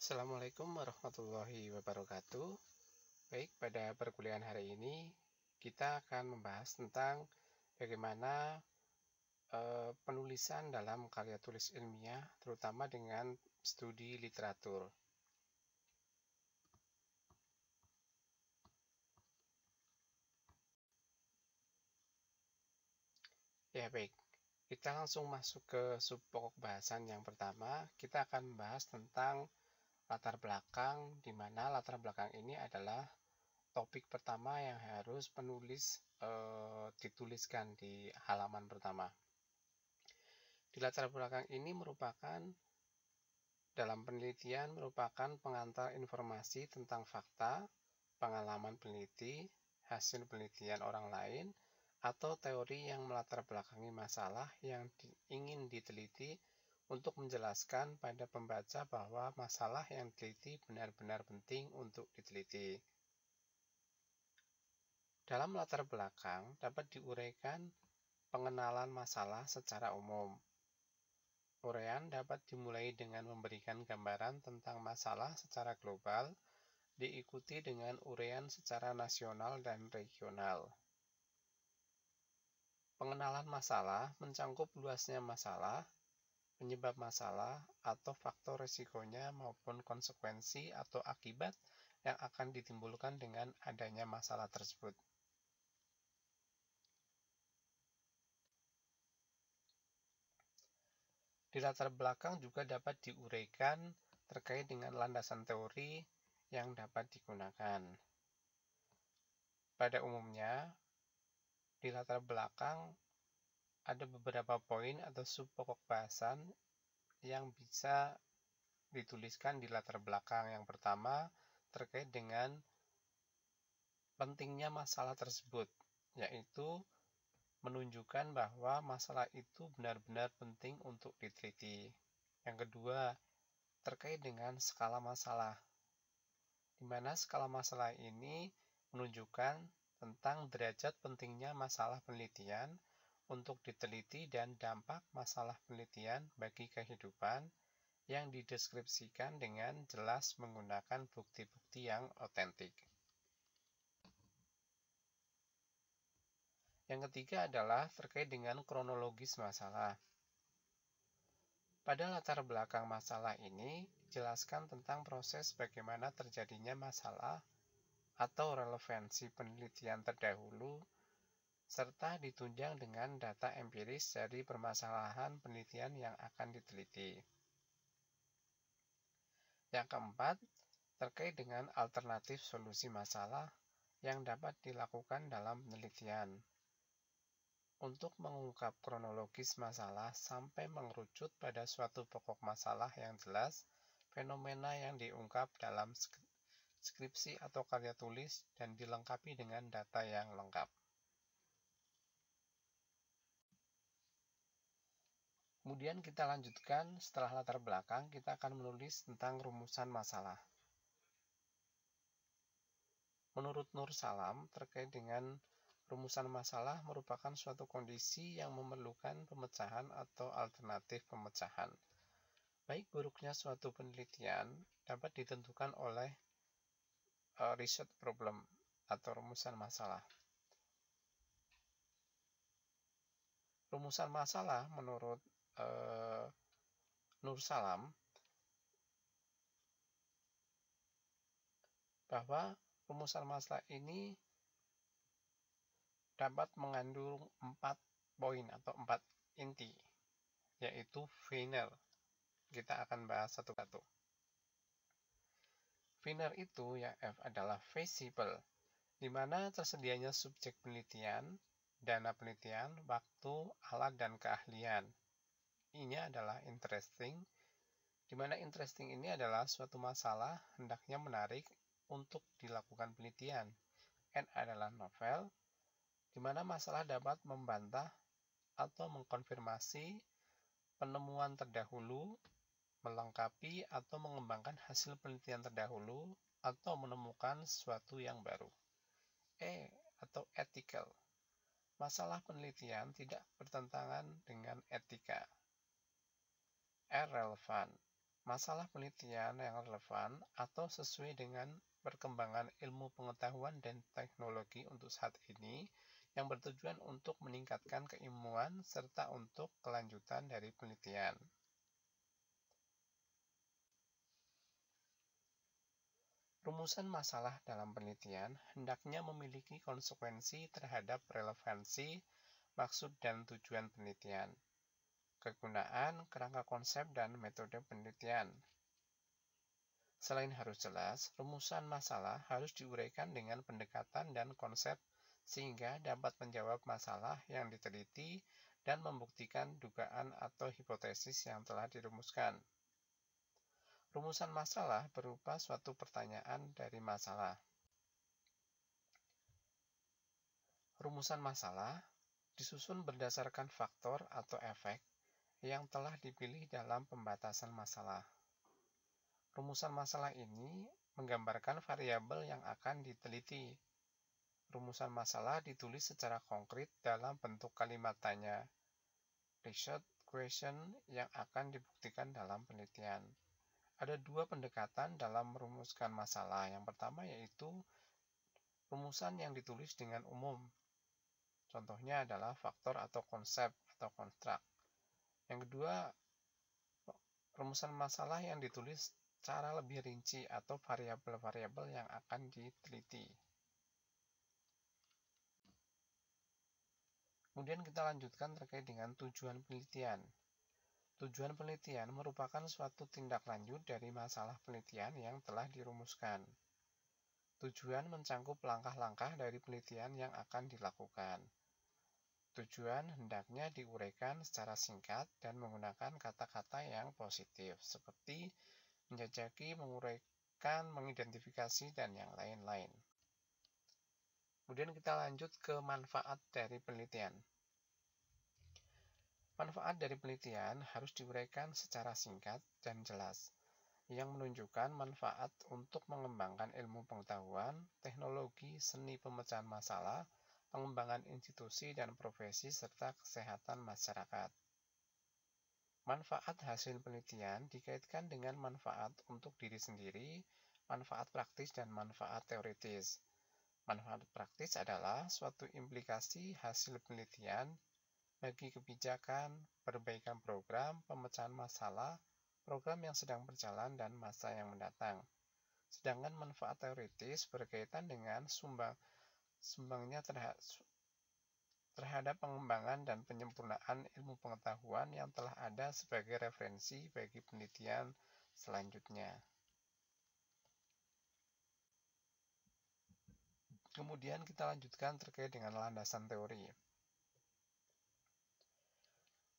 Assalamualaikum warahmatullahi wabarakatuh. Baik, pada perkuliahan hari ini kita akan membahas tentang bagaimana penulisan dalam karya tulis ilmiah, terutama dengan studi literatur. Ya baik, kita langsung masuk ke sub pokok bahasan yang pertama. Kita akan membahas tentang latar belakang, di mana latar belakang ini adalah topik pertama yang harus penulis dituliskan di halaman pertama. Di latar belakang ini dalam penelitian merupakan pengantar informasi tentang fakta, pengalaman peneliti, hasil penelitian orang lain, atau teori yang melatar belakangi masalah yang ingin diteliti untuk menjelaskan pada pembaca bahwa masalah yang diteliti benar-benar penting untuk diteliti. Dalam latar belakang dapat diuraikan pengenalan masalah secara umum. Uraian dapat dimulai dengan memberikan gambaran tentang masalah secara global, diikuti dengan uraian secara nasional dan regional. Pengenalan masalah mencakup luasnya masalah, penyebab masalah, atau faktor risikonya maupun konsekuensi atau akibat yang akan ditimbulkan dengan adanya masalah tersebut. Di latar belakang juga dapat diuraikan terkait dengan landasan teori yang dapat digunakan. Pada umumnya, di latar belakang ada beberapa poin atau sub pokok bahasan yang bisa dituliskan di latar belakang. Yang pertama, terkait dengan pentingnya masalah tersebut, yaitu menunjukkan bahwa masalah itu benar-benar penting untuk diteliti. Yang kedua, terkait dengan skala masalah, di mana skala masalah ini menunjukkan tentang derajat pentingnya masalah penelitian untuk diteliti dan dampak masalah penelitian bagi kehidupan yang dideskripsikan dengan jelas menggunakan bukti-bukti yang otentik. Yang ketiga adalah terkait dengan kronologis masalah. Pada latar belakang masalah ini, jelaskan tentang proses bagaimana terjadinya masalah atau relevansi penelitian terdahulu, serta ditunjang dengan data empiris dari permasalahan penelitian yang akan diteliti. Yang keempat, terkait dengan alternatif solusi masalah yang dapat dilakukan dalam penelitian. Untuk mengungkap kronologis masalah sampai mengerucut pada suatu pokok masalah yang jelas, fenomena yang diungkap dalam skripsi atau karya tulis dan dilengkapi dengan data yang lengkap. Kemudian kita lanjutkan, setelah latar belakang, kita akan menulis tentang rumusan masalah. Menurut Nur Salam, terkait dengan rumusan masalah merupakan suatu kondisi yang memerlukan pemecahan atau alternatif pemecahan. Baik buruknya suatu penelitian dapat ditentukan oleh result problem atau rumusan masalah. Rumusan masalah menurut Nur Salam bahwa rumusan masalah ini dapat mengandung 4 poin atau 4 inti, yaitu Wiener. Kita akan bahas satu-satu. Wiener itu yang F adalah feasible, di mana tersedianya subjek penelitian, dana penelitian, waktu, alat, dan keahlian. I-nya adalah interesting, di mana interesting ini adalah suatu masalah hendaknya menarik untuk dilakukan penelitian. N adalah novel, di mana masalah dapat membantah atau mengkonfirmasi penemuan terdahulu, melengkapi atau mengembangkan hasil penelitian terdahulu, atau menemukan sesuatu yang baru. E atau ethical, masalah penelitian tidak bertentangan dengan etika. R relevan, masalah penelitian yang relevan atau sesuai dengan perkembangan ilmu pengetahuan dan teknologi untuk saat ini yang bertujuan untuk meningkatkan keilmuan serta untuk kelanjutan dari penelitian. Rumusan masalah dalam penelitian hendaknya memiliki konsekuensi terhadap relevansi, maksud dan tujuan penelitian, kegunaan, kerangka konsep, dan metode penelitian. Selain harus jelas, rumusan masalah harus diuraikan dengan pendekatan dan konsep sehingga dapat menjawab masalah yang diteliti dan membuktikan dugaan atau hipotesis yang telah dirumuskan. Rumusan masalah berupa suatu pertanyaan dari masalah. Rumusan masalah disusun berdasarkan faktor atau efek yang telah dipilih dalam pembatasan masalah. Rumusan masalah ini menggambarkan variabel yang akan diteliti. Rumusan masalah ditulis secara konkret dalam bentuk kalimat tanya, research question yang akan dibuktikan dalam penelitian. Ada dua pendekatan dalam merumuskan masalah. Yang pertama yaitu rumusan yang ditulis dengan umum. Contohnya adalah faktor atau konsep atau konstruk. Yang kedua, rumusan masalah yang ditulis secara lebih rinci atau variabel-variabel yang akan diteliti. Kemudian kita lanjutkan terkait dengan tujuan penelitian. Tujuan penelitian merupakan suatu tindak lanjut dari masalah penelitian yang telah dirumuskan. Tujuan mencangkup langkah-langkah dari penelitian yang akan dilakukan. Tujuan hendaknya diuraikan secara singkat dan menggunakan kata-kata yang positif, seperti menjajaki, menguraikan, mengidentifikasi, dan yang lain-lain. Kemudian kita lanjut ke manfaat dari penelitian. Manfaat dari penelitian harus diuraikan secara singkat dan jelas, yang menunjukkan manfaat untuk mengembangkan ilmu pengetahuan, teknologi, seni pemecahan masalah, pengembangan institusi dan profesi, serta kesehatan masyarakat. Manfaat hasil penelitian dikaitkan dengan manfaat untuk diri sendiri, manfaat praktis, dan manfaat teoritis. Manfaat praktis adalah suatu implikasi hasil penelitian bagi kebijakan, perbaikan program, pemecahan masalah, program yang sedang berjalan, dan masa yang mendatang. Sedangkan manfaat teoritis berkaitan dengan sumbangnya terhadap pengembangan dan penyempurnaan ilmu pengetahuan yang telah ada sebagai referensi bagi penelitian selanjutnya. Kemudian kita lanjutkan terkait dengan landasan teori.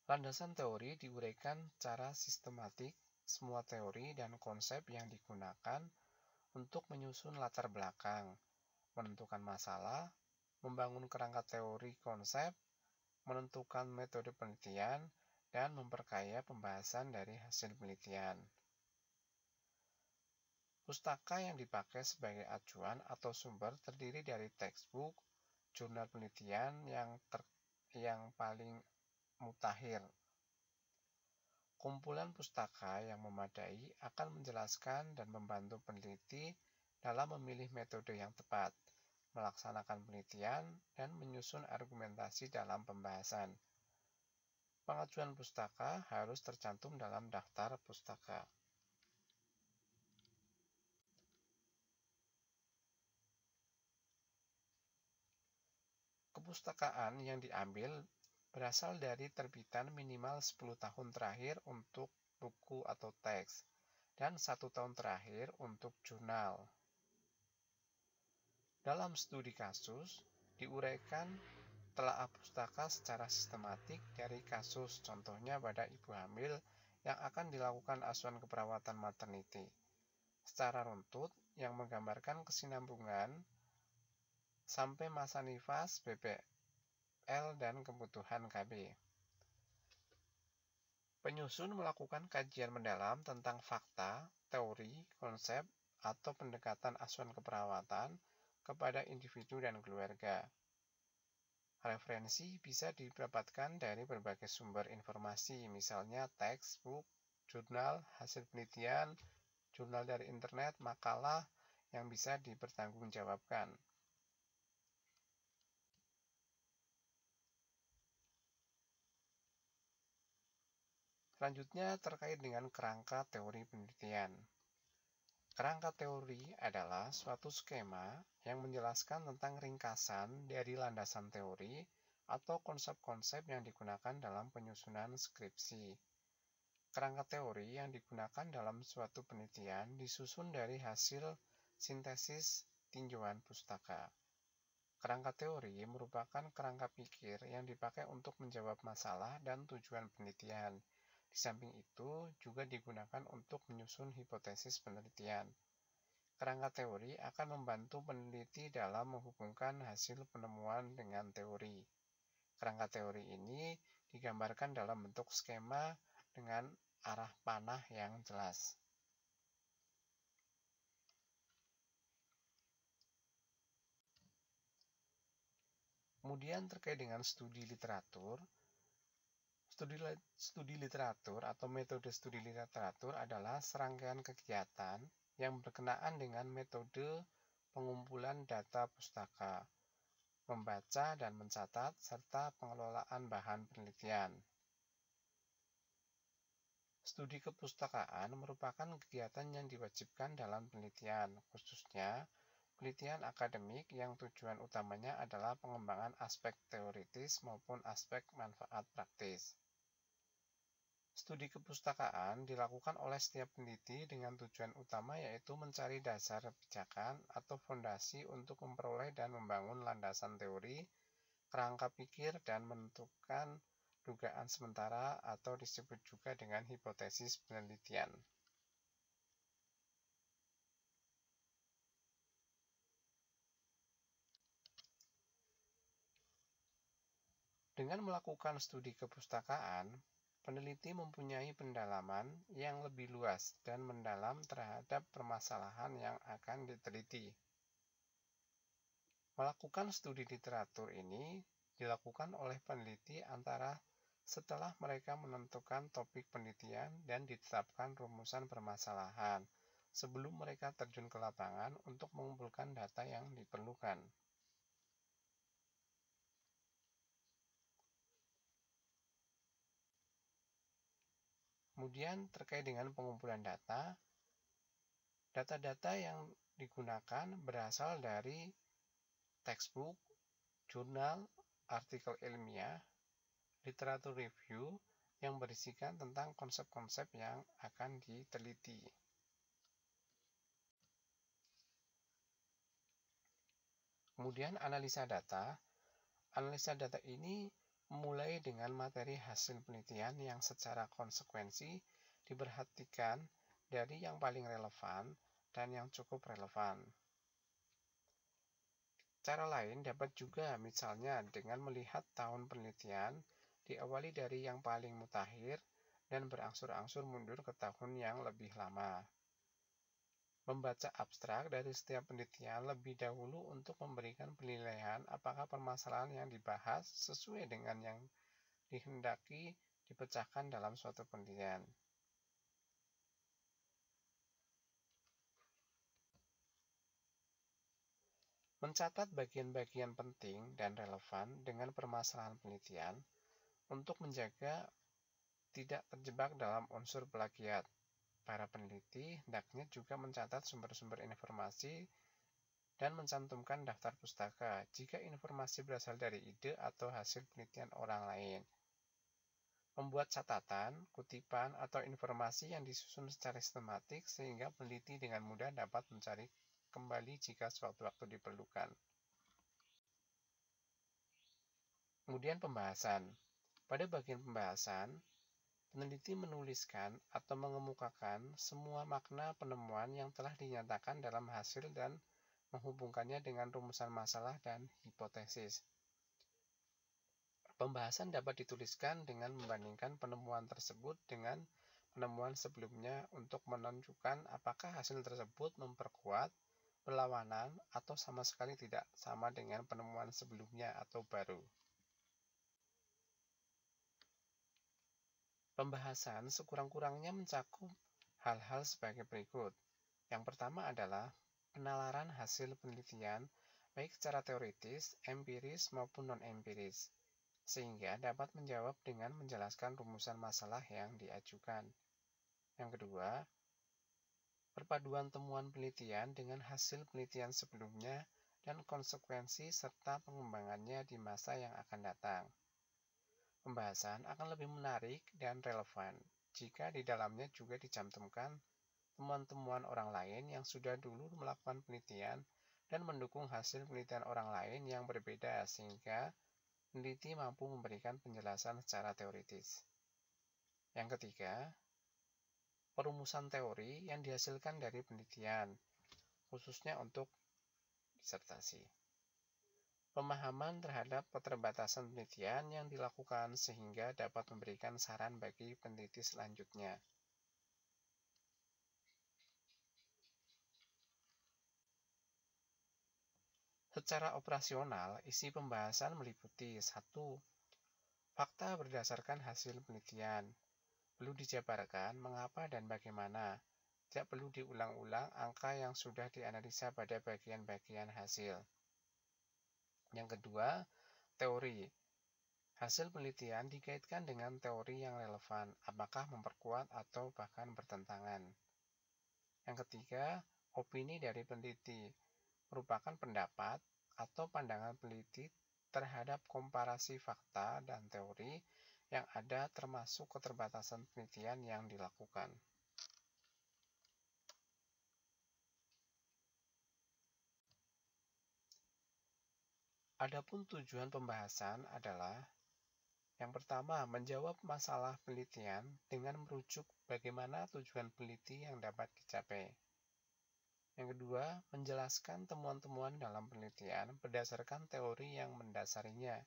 Landasan teori diuraikan secara sistematik semua teori dan konsep yang digunakan untuk menyusun latar belakang, menentukan masalah, membangun kerangka teori konsep, menentukan metode penelitian, dan memperkaya pembahasan dari hasil penelitian. Pustaka yang dipakai sebagai acuan atau sumber terdiri dari textbook, jurnal penelitian yang paling mutakhir. Kumpulan pustaka yang memadai akan menjelaskan dan membantu peneliti dalam memilih metode yang tepat, melaksanakan penelitian, dan menyusun argumentasi dalam pembahasan. Pengajuan pustaka harus tercantum dalam daftar pustaka. Kepustakaan yang diambil berasal dari terbitan minimal 10 tahun terakhir untuk buku atau teks, dan 1 tahun terakhir untuk jurnal. Dalam studi kasus, diuraikan telaah pustaka secara sistematik dari kasus, contohnya pada ibu hamil yang akan dilakukan asuhan keperawatan maternity, secara runtut yang menggambarkan kesinambungan sampai masa nifas, BPL, dan kebutuhan KB. Penyusun melakukan kajian mendalam tentang fakta, teori, konsep, atau pendekatan asuhan keperawatan kepada individu dan keluarga. Referensi bisa didapatkan dari berbagai sumber informasi, misalnya textbook, jurnal, hasil penelitian, jurnal dari internet, makalah yang bisa dipertanggungjawabkan. Selanjutnya terkait dengan kerangka teori penelitian. Kerangka teori adalah suatu skema yang menjelaskan tentang ringkasan dari landasan teori atau konsep-konsep yang digunakan dalam penyusunan skripsi. Kerangka teori yang digunakan dalam suatu penelitian disusun dari hasil sintesis tinjauan pustaka. Kerangka teori merupakan kerangka pikir yang dipakai untuk menjawab masalah dan tujuan penelitian. Di samping itu, juga digunakan untuk menyusun hipotesis penelitian. Kerangka teori akan membantu peneliti dalam menghubungkan hasil penemuan dengan teori. Kerangka teori ini digambarkan dalam bentuk skema dengan arah panah yang jelas. Kemudian terkait dengan studi literatur. Studi literatur atau metode studi literatur adalah serangkaian kegiatan yang berkenaan dengan metode pengumpulan data pustaka, membaca dan mencatat, serta pengelolaan bahan penelitian. Studi kepustakaan merupakan kegiatan yang diwajibkan dalam penelitian, khususnya penelitian akademik yang tujuan utamanya adalah pengembangan aspek teoritis maupun aspek manfaat praktis. Studi kepustakaan dilakukan oleh setiap peneliti dengan tujuan utama yaitu mencari dasar pijakan atau fondasi untuk memperoleh dan membangun landasan teori, kerangka pikir, dan menentukan dugaan sementara atau disebut juga dengan hipotesis penelitian. Dengan melakukan studi kepustakaan, peneliti mempunyai pendalaman yang lebih luas dan mendalam terhadap permasalahan yang akan diteliti. Melakukan studi literatur ini dilakukan oleh peneliti antara setelah mereka menentukan topik penelitian dan ditetapkan rumusan permasalahan, sebelum mereka terjun ke lapangan untuk mengumpulkan data yang diperlukan. Kemudian terkait dengan pengumpulan data, data-data yang digunakan berasal dari textbook, jurnal, artikel ilmiah, literatur review yang berisikan tentang konsep-konsep yang akan diteliti. Kemudian analisa data. Analisa data ini mulai dengan materi hasil penelitian yang secara konsekuensi diperhatikan dari yang paling relevan dan yang cukup relevan. Cara lain dapat juga misalnya dengan melihat tahun penelitian diawali dari yang paling mutakhir dan berangsur-angsur mundur ke tahun yang lebih lama. Membaca abstrak dari setiap penelitian lebih dahulu untuk memberikan penilaian apakah permasalahan yang dibahas sesuai dengan yang dihendaki dipecahkan dalam suatu penelitian. Mencatat bagian-bagian penting dan relevan dengan permasalahan penelitian untuk menjaga tidak terjebak dalam unsur plagiat. Para peneliti hendaknya juga mencatat sumber-sumber informasi dan mencantumkan daftar pustaka jika informasi berasal dari ide atau hasil penelitian orang lain. Membuat catatan, kutipan, atau informasi yang disusun secara sistematik sehingga peneliti dengan mudah dapat mencari kembali jika sewaktu-waktu diperlukan. Kemudian pembahasan. Pada bagian pembahasan, peneliti menuliskan atau mengemukakan semua makna penemuan yang telah dinyatakan dalam hasil dan menghubungkannya dengan rumusan masalah dan hipotesis. Pembahasan dapat dituliskan dengan membandingkan penemuan tersebut dengan penemuan sebelumnya untuk menunjukkan apakah hasil tersebut memperkuat, berlawanan, atau sama sekali tidak sama dengan penemuan sebelumnya atau baru. Pembahasan sekurang-kurangnya mencakup hal-hal sebagai berikut. Yang pertama adalah penalaran hasil penelitian, baik secara teoritis, empiris, maupun non-empiris, sehingga dapat menjawab dengan menjelaskan rumusan masalah yang diajukan. Yang kedua, perpaduan temuan penelitian dengan hasil penelitian sebelumnya dan konsekuensi serta pengembangannya di masa yang akan datang. Pembahasan akan lebih menarik dan relevan jika di dalamnya juga dicantumkan temuan-temuan orang lain yang sudah dulu melakukan penelitian dan mendukung hasil penelitian orang lain yang berbeda sehingga peneliti mampu memberikan penjelasan secara teoritis. Yang ketiga, perumusan teori yang dihasilkan dari penelitian, khususnya untuk disertasi. Pemahaman terhadap keterbatasan penelitian yang dilakukan sehingga dapat memberikan saran bagi peneliti selanjutnya. Secara operasional, isi pembahasan meliputi 1. Fakta berdasarkan hasil penelitian. Perlu dijabarkan mengapa dan bagaimana. Tidak perlu diulang-ulang angka yang sudah dianalisa pada bagian-bagian hasil. Yang kedua, teori. Hasil penelitian dikaitkan dengan teori yang relevan, apakah memperkuat atau bahkan bertentangan. Yang ketiga, opini dari peneliti. Merupakan pendapat atau pandangan peneliti terhadap komparasi fakta dan teori yang ada termasuk keterbatasan penelitian yang dilakukan. Adapun tujuan pembahasan adalah yang pertama, menjawab masalah penelitian dengan merujuk bagaimana tujuan peneliti yang dapat dicapai. Yang kedua, menjelaskan temuan-temuan dalam penelitian berdasarkan teori yang mendasarinya.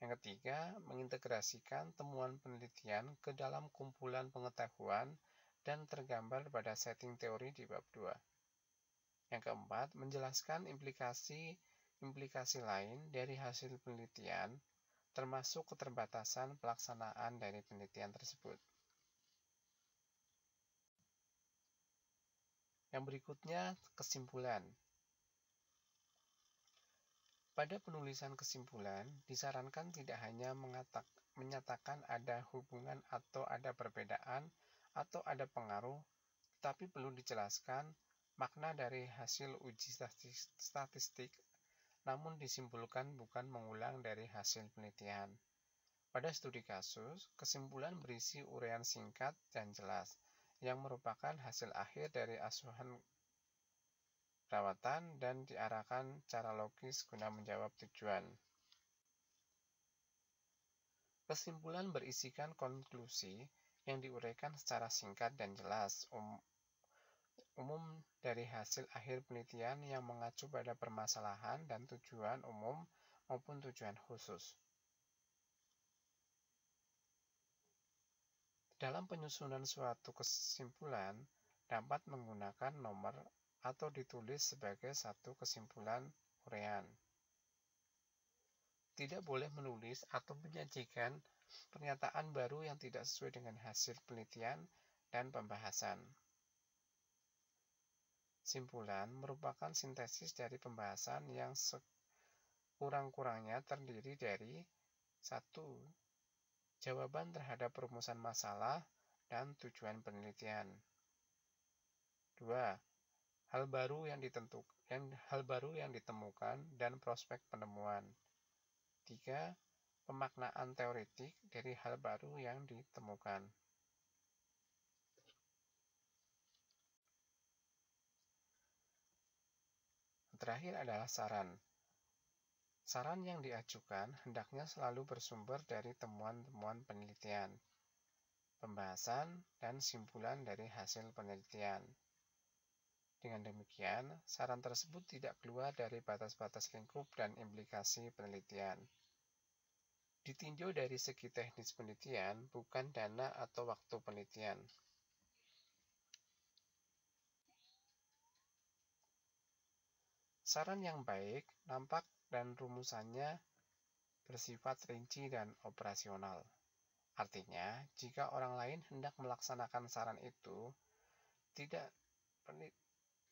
Yang ketiga, mengintegrasikan temuan penelitian ke dalam kumpulan pengetahuan dan tergambar pada setting teori di bab 2. Yang keempat, menjelaskan implikasi lain dari hasil penelitian, termasuk keterbatasan pelaksanaan dari penelitian tersebut. Yang berikutnya, kesimpulan. Pada penulisan kesimpulan, disarankan tidak hanya menyatakan ada hubungan atau ada perbedaan atau ada pengaruh, tetapi perlu dijelaskan makna dari hasil uji statistik, namun disimpulkan bukan mengulang dari hasil penelitian. Pada studi kasus, kesimpulan berisi uraian singkat dan jelas, yang merupakan hasil akhir dari asuhan perawatan dan diarahkan secara logis guna menjawab tujuan. Kesimpulan berisikan konklusi yang diuraikan secara singkat dan jelas, umum dari hasil akhir penelitian yang mengacu pada permasalahan dan tujuan umum maupun tujuan khusus. Dalam penyusunan suatu kesimpulan dapat menggunakan nomor atau ditulis sebagai satu kesimpulan uraian. Tidak boleh menulis atau menyajikan pernyataan baru yang tidak sesuai dengan hasil penelitian dan pembahasan. Simpulan merupakan sintesis dari pembahasan yang sekurang-kurangnya terdiri dari 1. Jawaban terhadap perumusan masalah dan tujuan penelitian. 2. Hal baru yang ditemukan dan prospek penemuan. 3. Pemaknaan teoretik dari hal baru yang ditemukan. Terakhir adalah saran. Saran yang diajukan hendaknya selalu bersumber dari temuan-temuan penelitian, pembahasan, dan simpulan dari hasil penelitian. Dengan demikian, saran tersebut tidak keluar dari batas-batas lingkup dan implikasi penelitian. Ditinjau dari segi teknis penelitian, bukan dana atau waktu penelitian. Saran yang baik, nampak dan rumusannya bersifat rinci dan operasional. Artinya, jika orang lain hendak melaksanakan saran itu,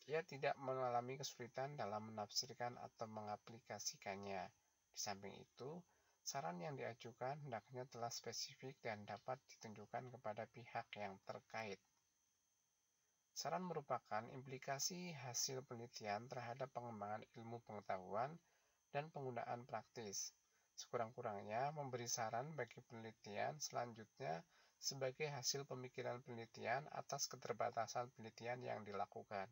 ia tidak mengalami kesulitan dalam menafsirkan atau mengaplikasikannya. Di samping itu, saran yang diajukan hendaknya telah spesifik dan dapat ditunjukkan kepada pihak yang terkait. Saran merupakan implikasi hasil penelitian terhadap pengembangan ilmu pengetahuan dan penggunaan praktis. Sekurang-kurangnya memberi saran bagi penelitian selanjutnya sebagai hasil pemikiran penelitian atas keterbatasan penelitian yang dilakukan.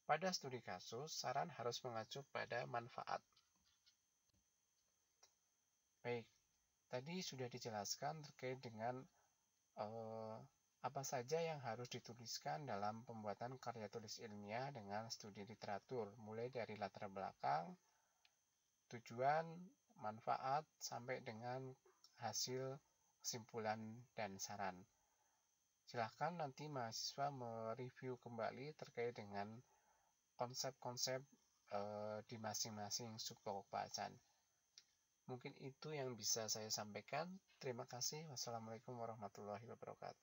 Pada studi kasus, saran harus mengacu pada manfaat. Baik, tadi sudah dijelaskan terkait dengan apa saja yang harus dituliskan dalam pembuatan karya tulis ilmiah dengan studi literatur, mulai dari latar belakang, tujuan, manfaat, sampai dengan hasil, kesimpulan, dan saran. Silahkan nanti mahasiswa mereview kembali terkait dengan konsep-konsep di masing-masing subkelompok bacaan. Mungkin itu yang bisa saya sampaikan. Terima kasih. Wassalamualaikum warahmatullahi wabarakatuh.